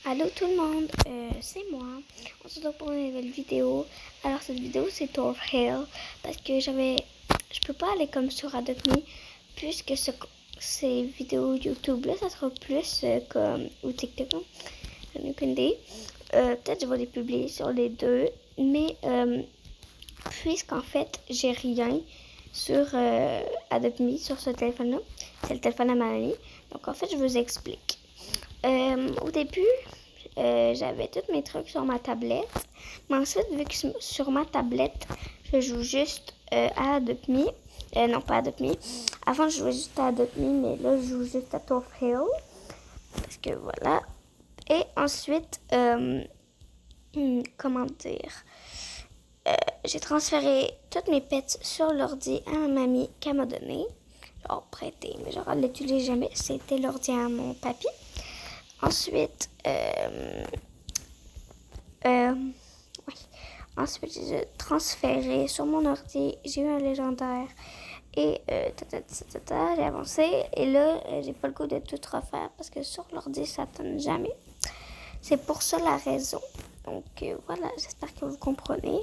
Allô tout le monde, c'est moi. On se retrouve pour une nouvelle vidéo. Alors cette vidéo c'est Thor Hill parce que je peux pas aller comme sur Adopt Me puisque ces vidéos YouTube là ça sera plus comme ou TikTok. J'en ai aucune idée. Peut-être je vais les publier sur les deux, mais puisqu'en fait j'ai rien sur Adopt Me sur ce téléphone là, c'est le téléphone à ma mamie. Donc en fait je vous explique. Au début, j'avais tous mes trucs sur ma tablette. Mais ensuite, vu que sur ma tablette, je joue juste à Adopt Me. Non, pas Adopt Me. Avant, je jouais juste à Adopt Me, mais là, je joue juste à Thor Hill. Parce que voilà. Et ensuite, comment dire, j'ai transféré toutes mes pets sur l'ordi à ma mamie qu'elle m'a donné. Genre prêté, mais genre elle l'utilise jamais. C'était l'ordi à mon papy. Ensuite, oui. Ensuite, j'ai transféré sur mon ordi. J'ai eu un légendaire. Et j'ai avancé. Et là, j'ai pas le goût de tout refaire parce que sur l'ordi, ça donne jamais. C'est pour ça la raison. Donc voilà, j'espère que vous comprenez.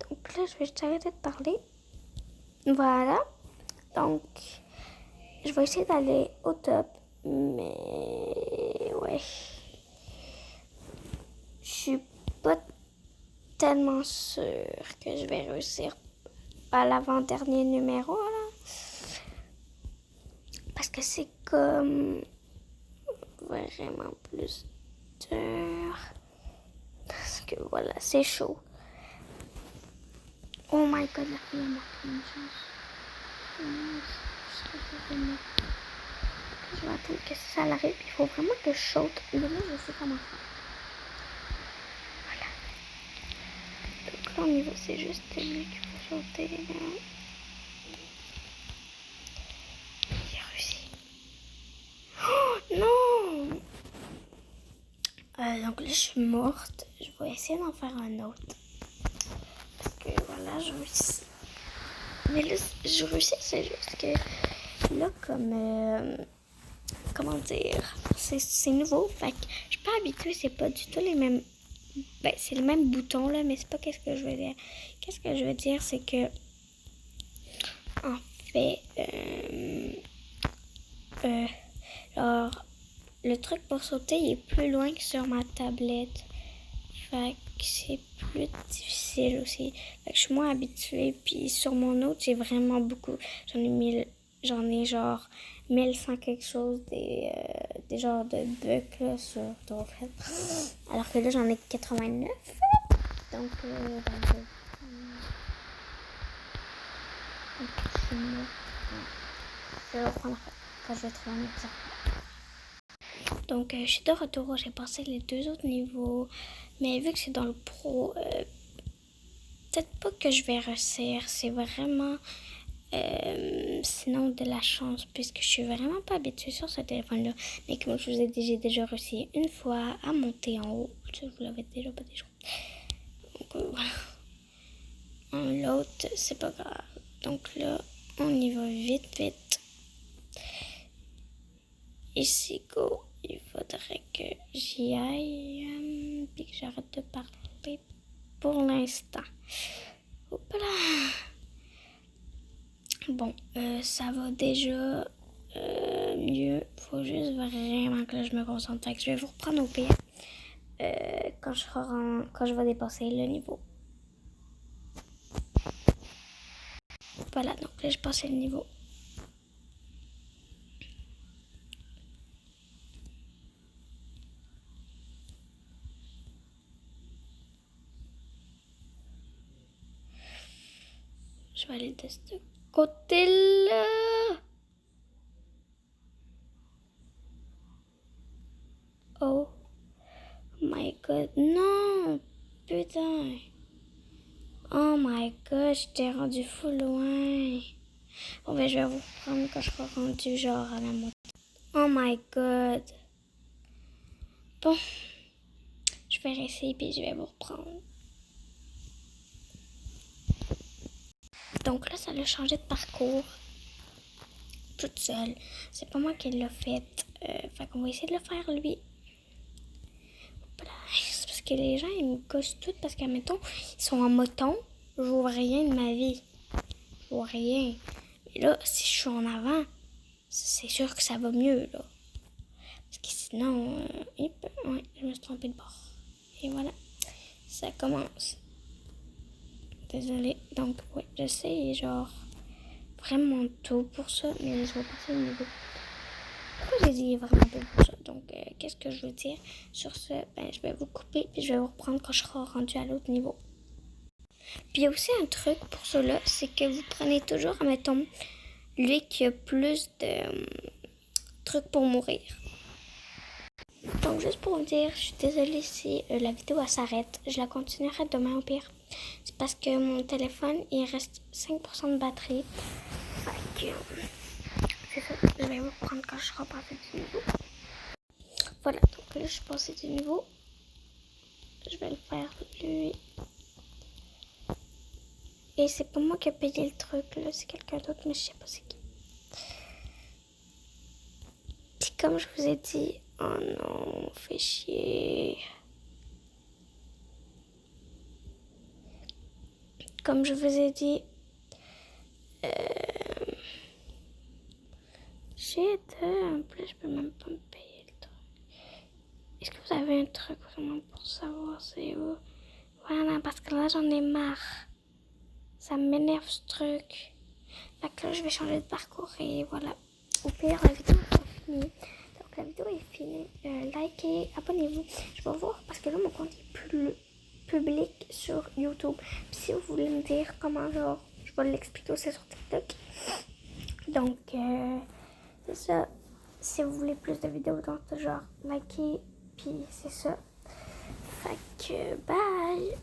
Donc là, je vais juste arrêter de parler. Voilà. Donc, je vais essayer d'aller au top. Mais ouais. Je suis pas tellement sûre que je vais réussir à l'avant-dernier numéro là. Parce que c'est comme vraiment plus dur. Parce que voilà, c'est chaud. Oh my god, la fille a marqué une chance. Je vais attendre que ça arrive. Il faut vraiment que je saute. Mais là, je sais comment faire. Voilà. Donc là, au niveau, c'est juste lui qu'il faut sauter. J'ai réussi. Oh non! Donc là, je suis morte. Je vais essayer d'en faire un autre. Parce que voilà, je réussis. Mais là, je réussis, c'est juste que là, comme. Comment dire? C'est nouveau. Fait que je suis pas habituée, c'est pas du tout les mêmes. Ben, c'est le même bouton là, mais c'est pas qu'est-ce que je veux dire. Qu'est-ce que je veux dire, c'est que. En fait. Alors, le truc pour sauter, il est plus loin que sur ma tablette. Fait que c'est plus difficile aussi. Fait que je suis moins habituée. Puis sur mon autre, j'ai vraiment beaucoup. J'en ai genre 1100 quelque chose des genres de bugs là, sur Dolphin. Alors que là, j'en ai 89. Donc, je suis morte. Je vais reprendre quand je vais trouver un autre. Donc, je suis de retour. J'ai passé les deux autres niveaux. Mais vu que c'est dans le pro, peut-être pas que je vais réussir. C'est vraiment sinon de la chance, puisque je suis vraiment pas habituée sur ce téléphone-là. Mais comme je vous ai dit, j'ai déjà réussi une fois à monter en haut. Je vous l'avais déjà pas déjà. Donc, voilà. L'autre, c'est pas grave. Donc là, on y va vite, vite. Ici, go. Il faudrait que j'y aille. Puis que j'arrête de parler pour l'instant. Hop là. Bon, ça va déjà mieux. Faut juste vraiment que là, je me concentre. Fait que je vais vous reprendre au pire quand je vais dépasser le niveau. Voilà, donc là, je passé le niveau. Je vais aller de ce côté-là. Oh my god, non! Putain! Oh my god, je t'ai rendu fou loin. Bon, ben, je vais vous prendre quand je serai rendu genre à la moitié. Oh my god. Bon, je vais réessayer puis je vais vous reprendre. Donc là, ça a changé de parcours toute seule. C'est pas moi qui l'ai fait. Fait qu'on va essayer de le faire lui. que les gens, ils me gossent tout parce qu'admettons, ils sont en moton, je vois rien de ma vie. Je vois rien. Mais là, si je suis en avant, c'est sûr que ça va mieux, là. Parce que sinon, ouais, je me suis trompée de bord. Et voilà, ça commence. Désolée. Donc, ouais, je sais, genre, vraiment tôt pour ça, mais je vais passer au niveau. Pourquoi j'ai dit vraiment tôt pour ça? Donc, qu'est-ce que je veux dire sur ce? Ben, je vais vous couper, puis je vais vous reprendre quand je serai rendu à l'autre niveau. Puis il y a aussi un truc pour cela, c'est que vous prenez toujours, admettons, lui qui a plus de trucs pour mourir. Donc juste pour vous dire, je suis désolée si la vidéo elle s'arrête. Je la continuerai demain au pire. C'est parce que mon téléphone, il reste 5% de batterie. Fait que c'est ça, je vais vous prendre quand je serai passé du niveau. Voilà, donc là je suis passée du niveau. Je vais le faire lui. Et c'est pas moi qui ai payé le truc là, c'est quelqu'un d'autre, mais je sais pas c'est qui. Puis comme je vous ai dit, oh non, fait chier. Comme je vous ai dit, j'ai deux, en plus je peux même pas me payer le truc. Est-ce que vous avez un truc vraiment pour savoir c'est où? Voilà, parce que là j'en ai marre. Ça m'énerve ce truc. Fait que là je vais changer de parcours et voilà. Au pire, la vidéo est finie. Donc la vidéo est finie. Likez, abonnez-vous. Je vais voir parce que là mon compte est plus public sur YouTube. Puis si vous voulez me dire comment genre, je vais l'expliquer aussi sur TikTok. Donc c'est ça. Si vous voulez plus de vidéos dans ce genre, likez. Puis c'est ça. Fait que bye!